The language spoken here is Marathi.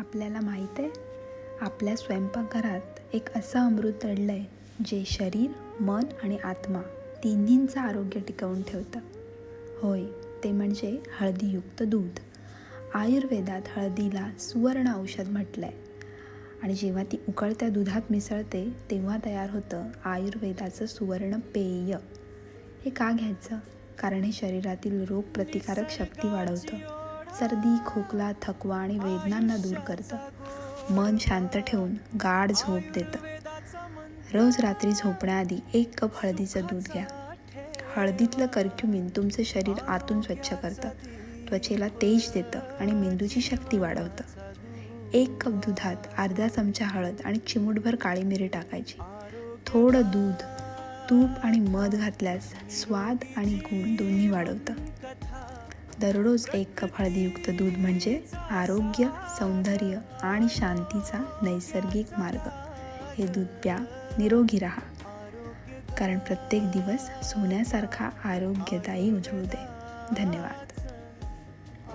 आपल्याला माहीत आहे, आपल्या स्वयंपाकघरात एक असं अमृत दडलं आहे जे शरीर, मन आणि आत्मा तिन्हींचं आरोग्य टिकवून ठेवतं. होय, ते म्हणजे हळदीयुक्त दूध. आयुर्वेदात हळदीला सुवर्ण औषध म्हटलं आहे आणि जेव्हा ती उकळत्या दुधात मिसळते तेव्हा तयार होतं आयुर्वेदाचं सुवर्ण पेय. हे का घ्यायचं? कारण हे शरीरातील रोगप्रतिकारक शक्ती वाढवतं, सर्दी, खोकला, थकवा आणि वेदनांना दूर करतं, मन शांत ठेवून गाढ झोप देतं. रोज रात्री झोपण्याआधी 1 कप हळदीचं दूध घ्या. हळदीतलं कर्क्युमिन तुमचं शरीर आतून स्वच्छ करतं, त्वचेला तेज देतं आणि मेंदूची शक्ती वाढवतं. 1 कप दुधात अर्धा चमचा हळद आणि चिमूटभर काळी मिरी टाकायची. थोडं दूध, तूप आणि मध घातल्यास स्वाद आणि गुण दोन्ही वाढवतं. दररोज 1 कप हळदीयुक्त दूध म्हणजे आरोग्य, सौंदर्य आणि शांतीचा नैसर्गिक मार्ग. हे दूध प्या, निरोगी राहा, कारण प्रत्येक दिवस सोन्यासारखा आरोग्यदायी उजळू दे. धन्यवाद.